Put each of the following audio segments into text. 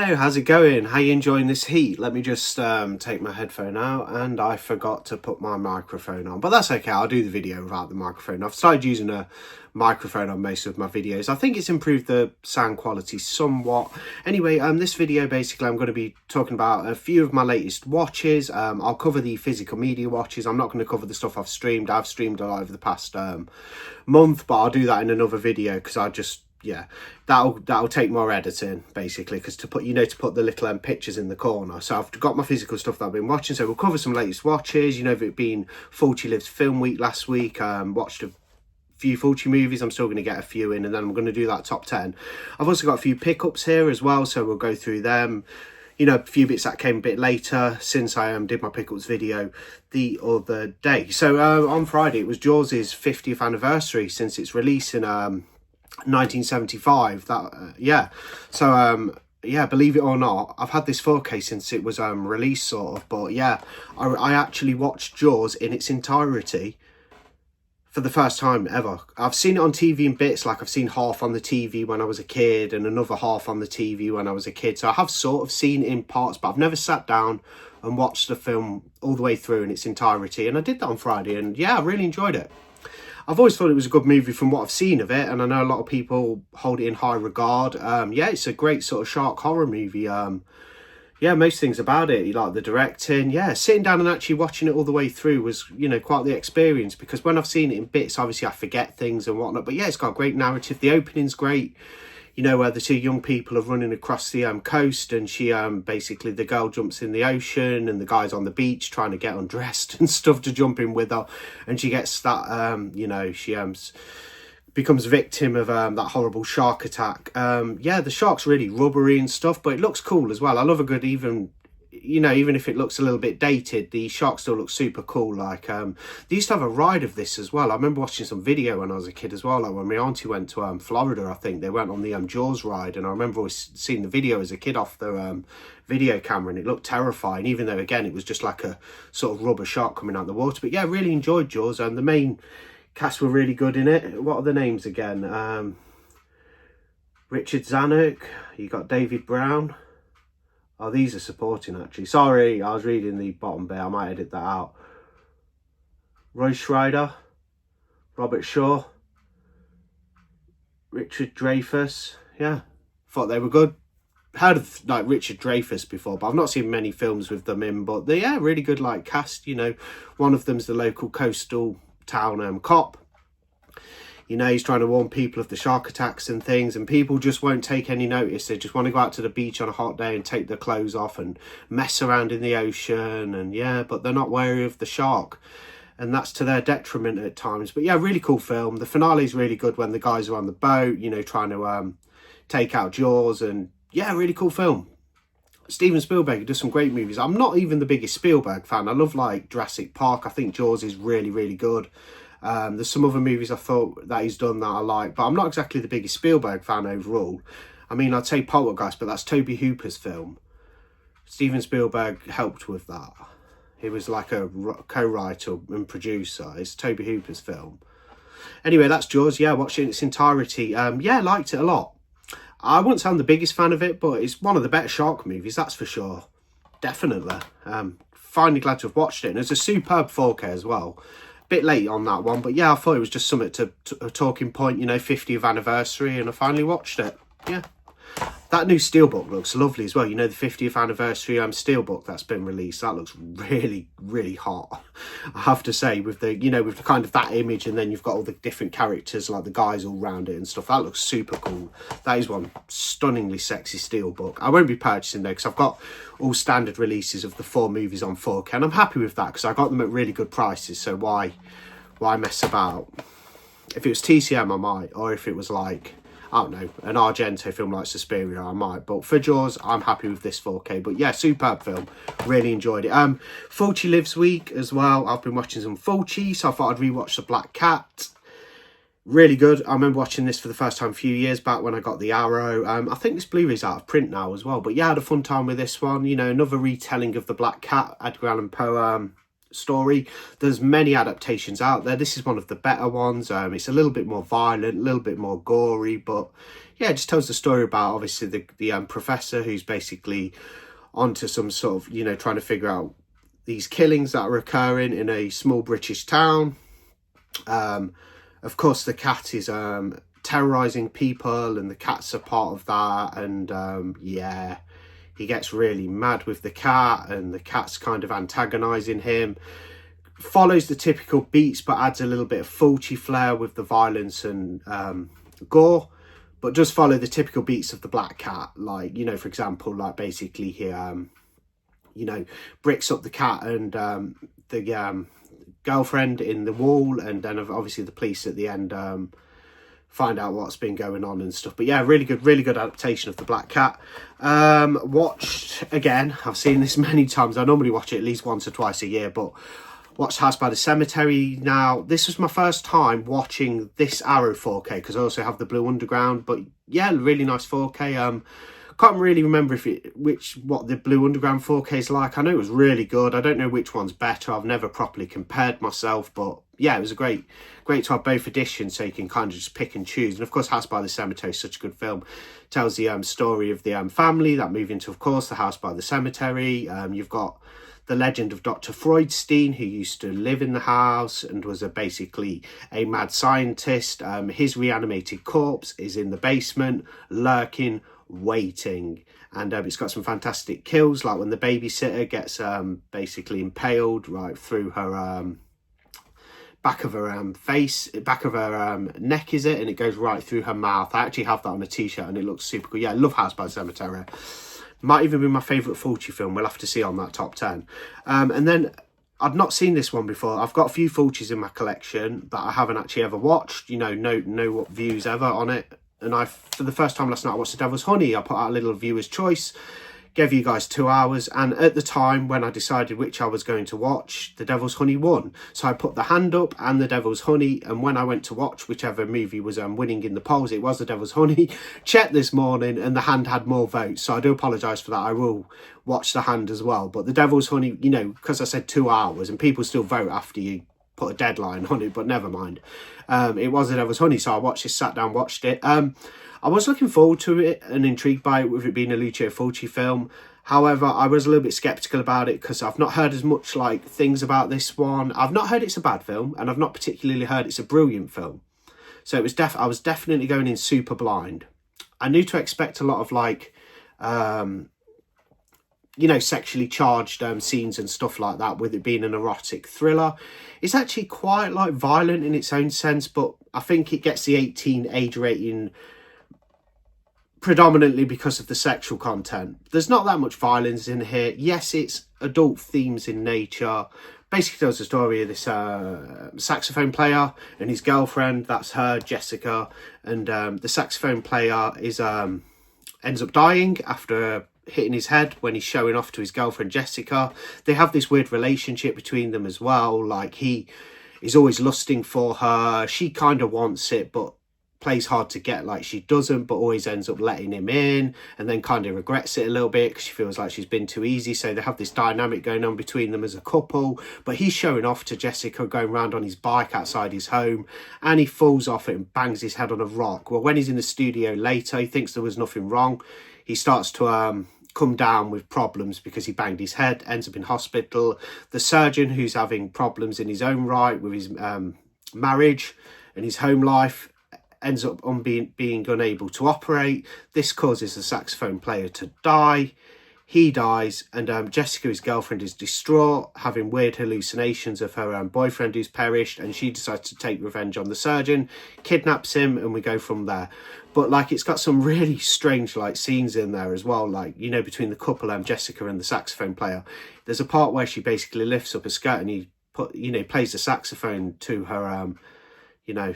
Hello, how's it going? How you enjoying this heat? Let me just take my headphone out, and I forgot to put my microphone on, but that's okay. I'll do the video without the microphone. I've started using a microphone on most of my videos. I think it's improved the sound quality somewhat. Anyway, this video basically I'm going to be talking about a few of my latest watches. I'll cover the physical media watches. I'm not going to cover the stuff I've streamed. I've streamed a lot over the past month, but I'll do that in another video because that'll take more editing basically, because to put the little pictures in the corner. So I've got my physical stuff that I've been watching, so we'll cover some latest watches. It being Fulci Lives film week last week, watched a few Fulci movies. I'm still going to get a few in, and then I'm going to do that top 10. I've also got a few pickups here as well, so we'll go through them. A few bits that came a bit later since I did my pickups video the other day. So on Friday it was Jaws' 50th anniversary since its release in 1975. Believe it or not, I've had this 4K since it was released, sort of. But yeah, I actually watched Jaws in its entirety for the first time ever. I've seen it on TV in bits, like I've seen half on the TV when I was a kid and another half on the TV when I was a kid. So I have sort of seen it in parts, but I've never sat down and watched the film all the way through in its entirety. And I did that on Friday, and yeah, I really enjoyed it. I've always thought it was a good movie from what I've seen of it, and I know a lot of people hold it in high regard. It's a great sort of shark horror movie. Most things about it, you like the directing. Sitting down and actually watching it all the way through was, quite the experience, because when I've seen it in bits, obviously I forget things and whatnot. But yeah, it's got a great narrative. The opening's great. Where the two young people are running across the coast, and she basically, the girl jumps in the ocean and the guy's on the beach trying to get undressed and stuff to jump in with her, and she gets that she becomes victim of that horrible shark attack. The shark's really rubbery and stuff, but it looks cool as well. I love a good, even if it looks a little bit dated, the shark still looks super cool. Like they used to have a ride of this as well. I remember watching some video when I was a kid as well, like when my auntie went to Florida. I think they went on the Jaws ride, and I remember always seeing the video as a kid off the video camera, and it looked terrifying, even though again it was just like a sort of rubber shark coming out of the water. But yeah, really enjoyed Jaws, and the main cast were really good in it. What are the names again? Richard Zanuck, you got David Brown. Oh, these are supporting, actually. Sorry, I was reading the bottom bit. I might edit that out. Roy Schreider, Robert Shaw, Richard Dreyfuss. Yeah, thought they were good. Heard of like Richard Dreyfuss before, but I've not seen many films with them in. But they, really good like cast. One of them's the local coastal town cop. He's trying to warn people of the shark attacks and things, and people just won't take any notice. They just want to go out to the beach on a hot day and take their clothes off and mess around in the ocean, and but they're not wary of the shark, and that's to their detriment at times. But yeah, really cool film. The finale's really good when the guys are on the boat, trying to take out Jaws, and yeah, really cool film. Steven Spielberg does some great movies. I'm not even the biggest Spielberg fan. I love like Jurassic Park. I think Jaws is really, really good. There's some other movies I thought that he's done that I like, but I'm not exactly the biggest Spielberg fan overall. I mean, I'd say Poltergeist, but that's Tobe Hooper's film. Steven Spielberg helped with that. He was like a co-writer and producer. It's Tobe Hooper's film. Anyway, that's Jaws. Yeah, watched it in its entirety. Liked it a lot. I wouldn't say I'm the biggest fan of it, but it's one of the better shark movies, that's for sure. Definitely. Finally glad to have watched it. And it's a superb 4K as well. Bit late on that one, but yeah, I thought it was just something to a talking point, 50th anniversary, and I finally watched it. Yeah. That new Steelbook looks lovely as well. The 50th anniversary Steelbook that's been released. That looks really, really hot, I have to say, with the, with the kind of that image, and then you've got all the different characters, like the guys all around it and stuff. That looks super cool. That is one stunningly sexy Steelbook. I won't be purchasing though, because I've got all standard releases of the 4 movies on 4K, and I'm happy with that, because I got them at really good prices, so why mess about? If it was TCM, I might, or if it was like, I don't know, an Argento film like Suspiria, I might. But for Jaws, I'm happy with this 4K. But yeah, superb film. Really enjoyed it. Fulci Lives week as well. I've been watching some Fulci, so I thought I'd rewatch The Black Cat. Really good. I remember watching this for the first time a few years back when I got the Arrow. I think this Blu-ray's out of print now as well. But yeah, I had a fun time with this one. Another retelling of The Black Cat, Edgar Allan Poe story. There's many adaptations out there. This is one of the better ones. It's a little bit more violent, a little bit more gory, but yeah, it just tells the story about obviously the professor who's basically onto some sort of, you know, trying to figure out these killings that are occurring in a small British town. Of course, the cat is terrorizing people, and the cat's a part of that. And yeah, he gets really mad with the cat, and the cat's kind of antagonizing him. Follows the typical beats, but adds a little bit of Fulci flair with the violence and gore, but does follow the typical beats of the black cat. Like, you know, for example, like basically he you know, bricks up the cat and the girlfriend in the wall, and then obviously the police at the end find out what's been going on and stuff. But yeah, really good adaptation of the black cat. Watched again, I've seen this many times. I normally watch it at least once or twice a year, but watched House by the Cemetery. Now, this was my first time watching this Arrow 4K, because I also have the Blue Underground. But yeah, really nice 4K. Can't really remember what the Blue Underground 4K is like. I know it was really good. I don't know which one's better. I've never properly compared myself, but yeah, it was a great to have both editions, so you can kind of just pick and choose. And of course, House by the Cemetery is such a good film. Tells the story of the family that move into, of course, the House by the Cemetery. You've got the legend of Dr. Freudstein, who used to live in the house and was basically a mad scientist. His reanimated corpse is in the basement, lurking, waiting. And it's got some fantastic kills, like when the babysitter gets basically impaled right through her back of her face, back of her neck, is it? And it goes right through her mouth. I actually have that on a t-shirt and it looks super cool. Yeah, I love House by the Cemetery. Might even be my favourite Fulci film. We'll have to see on that top 10. And then I'd not seen this one before. I've got a few Fulcis in my collection that I haven't actually ever watched. You know, no views ever on it. And for the first time last night, I watched The Devil's Honey. I put out a little viewer's choice, gave you guys 2 hours. And at the time when I decided which I was going to watch, The Devil's Honey won. So I put The Hand Up and The Devil's Honey. And when I went to watch whichever movie was winning in the polls, it was The Devil's Honey. Checked this morning and The Hand had more votes. So I do apologise for that. I will watch The Hand as well. But The Devil's Honey, you know, because I said 2 hours and people still vote after you put a deadline on it, but never mind. It was The Devil's Honey, so I watched it, sat down, watched it. I was looking forward to it and intrigued by it, with it being a Lucio Fulci film. However, I was a little bit sceptical about it because I've not heard as much like things about this one. I've not heard it's a bad film, and I've not particularly heard it's a brilliant film. So it was I was definitely going in super blind. I knew to expect a lot of like you know, sexually charged scenes and stuff like that, with it being an erotic thriller. It's actually quite like violent in its own sense, but I think it gets the 18 age rating predominantly because of the sexual content. There's not that much violence in here. Yes, it's adult themes in nature. Basically tells the story of this saxophone player and his girlfriend. That's her, Jessica. And the saxophone player is ends up dying after hitting his head when he's showing off to his girlfriend Jessica. They have this weird relationship between them as well. Like, he is always lusting for her. She kind of wants it, but plays hard to get like she doesn't, but always ends up letting him in, and then kind of regrets it a little bit because she feels like she's been too easy. So they have this dynamic going on between them as a couple, but he's showing off to Jessica going around on his bike outside his home, and he falls off it and bangs his head on a rock. Well, when he's in the studio later, he thinks there was nothing wrong. He starts to come down with problems because he banged his head, ends up in hospital. The surgeon, who's having problems in his own right with his marriage and his home life, ends up being unable to operate. This causes the saxophone player to die. He dies, and Jessica, his girlfriend, is distraught, having weird hallucinations of her boyfriend who's perished, and she decides to take revenge on the surgeon, kidnaps him, and we go from there. But like, it's got some really strange like scenes in there as well, like, you know, between the couple, Jessica and the saxophone player. There's a part where she basically lifts up a skirt and he plays the saxophone to her you know,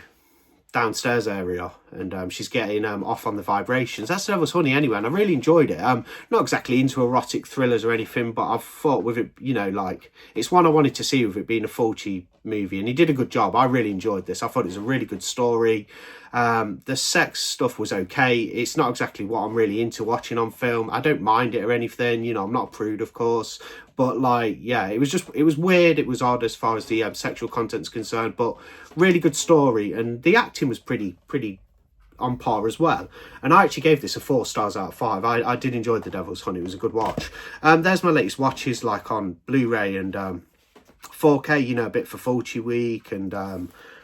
downstairs area, and she's getting off on the vibrations. That's Devil's Honey anyway, and I really enjoyed it. Not exactly into erotic thrillers or anything, but I've thought with it, you know, like, it's one I wanted to see with it being a Fulci movie, and he did a good job. I really enjoyed this. I thought it was a really good story. The sex stuff was okay. It's not exactly what I'm really into watching on film. I don't mind it or anything, you know, I'm not a prude, of course, but like, yeah, it was weird, it was odd as far as the sexual content's concerned, but really good story, and the acting was pretty on par as well. And I actually gave this a 4 stars out of 5. I did enjoy The Devil's Honey. It was a good watch. There's my latest watches, like on Blu-ray and 4K, you know, a bit for Fulci week, and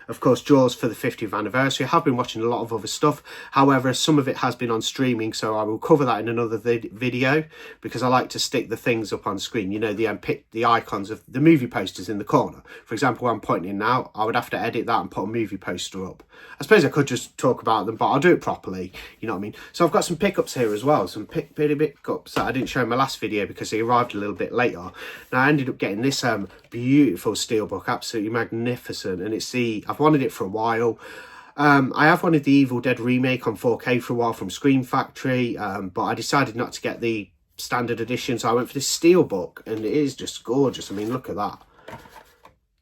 of course Jaws for the 50th anniversary. I have been watching a lot of other stuff, however some of it has been on streaming, so I will cover that in another video, because I like to stick the things up on screen, you know, the icons of the movie posters in the corner. For example, where I'm pointing in now, I would have to edit that and put a movie poster up. I suppose I could just talk about them, but I'll do it properly, you know what I mean. So I've got some pickups here as well, some pickups that I didn't show in my last video because they arrived a little bit later. Now I ended up getting this beautiful steelbook, absolutely magnificent, and it's I've wanted it for a while. I have wanted the Evil Dead remake on 4K for a while from Scream Factory, but I decided not to get the standard edition, so I went for this steelbook, and it is just gorgeous. I mean, look at that.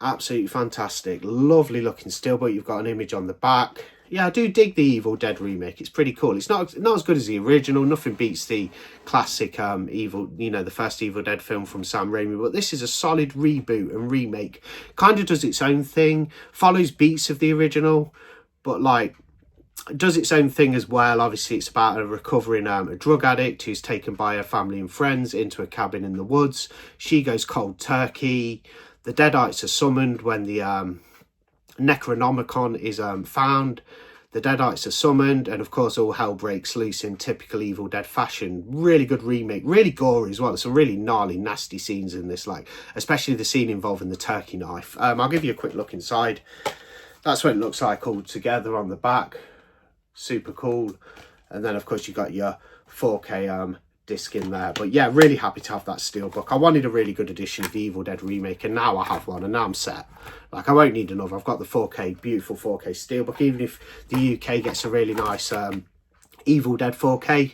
Absolutely fantastic. Lovely looking steelbook. You've got an image on the back. Yeah, I do dig the Evil Dead remake. It's pretty cool. It's not as good as the original. Nothing beats the classic the first Evil Dead film from Sam Raimi. But this is a solid reboot and remake. Kind of does its own thing. Follows beats of the original, but like does its own thing as well. Obviously, it's about a recovering a drug addict who's taken by her family and friends into a cabin in the woods. She goes cold turkey. The Deadites are summoned when the Necronomicon is found. The Deadites are summoned, and of course all hell breaks loose in typical Evil Dead fashion. Really good remake, really gory as well. There's some really gnarly, nasty scenes in this, like especially the scene involving the turkey knife. I'll give you a quick look inside. That's what it looks like all together on the back. Super cool. And then of course you got your 4K disc in there. But yeah, really happy to have that steelbook. I wanted a really good edition of the Evil Dead remake, and now I have one, and now I'm set. Like, I won't need another. I've got the 4K, beautiful 4K steelbook. Even if the UK gets a really nice Evil Dead 4K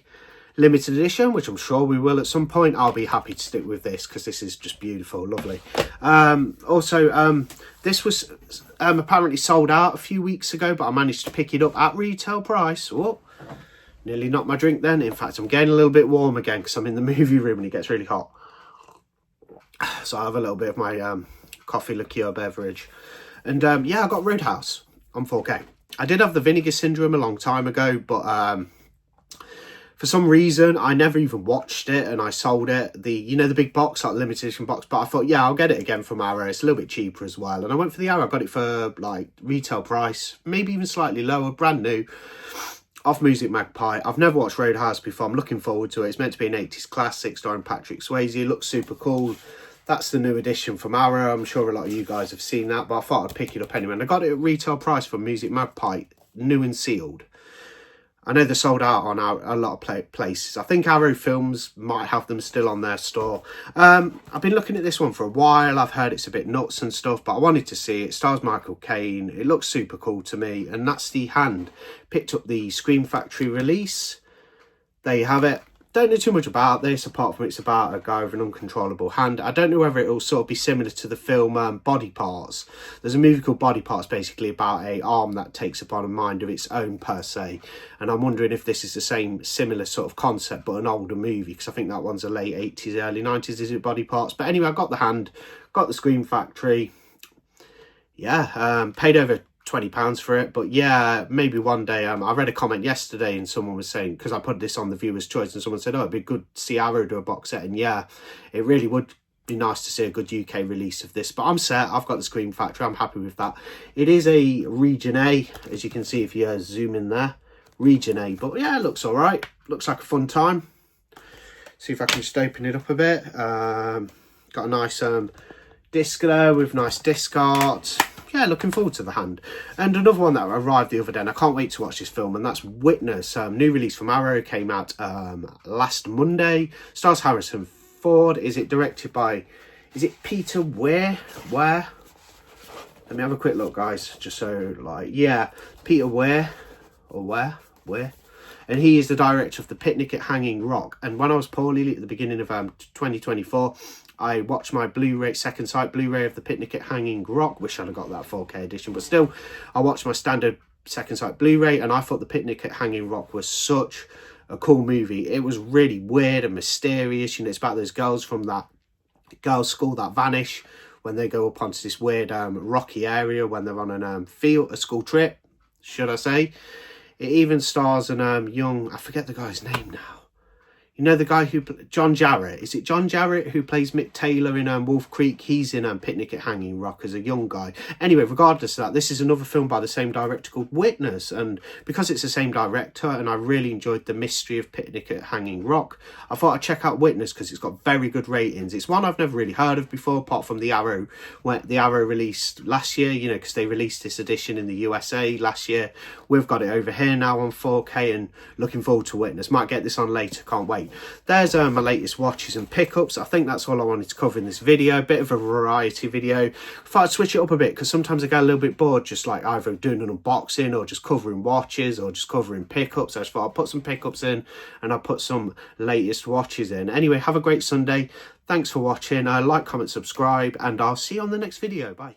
limited edition, which I'm sure we will at some point, I'll be happy to stick with this, because this is just beautiful, lovely. This was apparently sold out a few weeks ago, but I managed to pick it up at retail price. Oh, nearly knocked my drink then. In fact, I'm getting a little bit warm again because I'm in the movie room and it gets really hot. So I have a little bit of my coffee liqueur beverage. And yeah, I got Roadhouse on 4K. I did have the Vinegar Syndrome a long time ago, but for some reason I never even watched it, and I sold it. The big box, like limited edition box, but I thought, yeah, I'll get it again from Arrow. It's a little bit cheaper as well. And I went for the Arrow. I got it for like retail price, maybe even slightly lower, brand new, off Music Magpie. I've never watched Roadhouse before. I'm looking forward to it. It's meant to be an 80s classic starring Patrick Swayze. It looks super cool. That's the new edition from Arrow. I'm sure a lot of you guys have seen that, but I thought I'd pick it up anyway. And I got it at retail price from Music Magpie, new and sealed. I know they're sold out on a lot of places. I think Arrow Films might have them still on their store. I've been looking at this one for a while. I've heard it's a bit nuts and stuff, but I wanted to see it. It stars Michael Caine. It looks super cool to me. And that's The Hand. Picked up the Scream Factory release. There you have it. Don't know too much about this, apart from it's about a guy with an uncontrollable hand. I don't know whether it'll sort of be similar to the film Body Parts. There's a movie called Body Parts, basically about a arm that takes upon a mind of its own, per se. And I'm wondering if this is the same, similar sort of concept, but an older movie, because I think that one's a late 80s, early 90s, is it, Body Parts? But anyway, I got The Hand, got the Scream Factory. Yeah, paid over £20 for it, but yeah, maybe one day. I read a comment yesterday and someone was saying, because I put this on the viewer's choice, and someone said, oh, it'd be good to see Arrow do a box set, and yeah, it really would be nice to see a good UK release of this. But I'm set. I've got the Scream Factory. I'm happy with that. It is a Region A, as you can see if you zoom in there, Region A, but yeah, it looks all right. Looks like a fun time. See if I can just open it up a bit. Got a nice disc there with nice disc art. Yeah, looking forward to The Hand. And another one that arrived the other day, and I can't wait to watch this film, and that's Witness. New release from Arrow, came out last Monday. Stars Harrison Ford. Is it directed by, is it Peter Weir? Let me have a quick look, guys, just so, like, yeah, Peter Weir. or where. And he is the director of The Picnic at Hanging Rock. And when I was poorly at the beginning of 2024, I watched my Blu-ray, second sight Blu-ray of The Picnic at Hanging Rock. Wish I'd have got that 4K edition, but still, I watched my standard second sight Blu-ray, and I thought The Picnic at Hanging Rock was such a cool movie. It was really weird and mysterious. You know, it's about those girls from that girls' school that vanish when they go up onto this weird rocky area when they're on a school trip, should I say. It even stars an young, I forget the guy's name now. You know the guy who, John Jarrett, is it John Jarrett who plays Mick Taylor in Wolf Creek? He's in Picnic at Hanging Rock as a young guy. Anyway, regardless of that, this is another film by the same director called Witness. And because it's the same director and I really enjoyed the mystery of Picnic at Hanging Rock, I thought I'd check out Witness because it's got very good ratings. It's one I've never really heard of before, apart from The Arrow, where The Arrow released last year, you know, because they released this edition in the USA last year. We've got it over here now on 4K and looking forward to Witness. Might get this on later, can't wait. There's my latest watches and pickups. I think that's all I wanted to cover in this video. A bit of a variety video. Thought I'd switch it up a bit because sometimes I get a little bit bored just like either doing an unboxing or just covering watches or just covering pickups. I just thought I'll put some pickups in and I'll put some latest watches in. Anyway, have a great Sunday. Thanks for watching. Like, comment, subscribe, and I'll see you on the next video. Bye.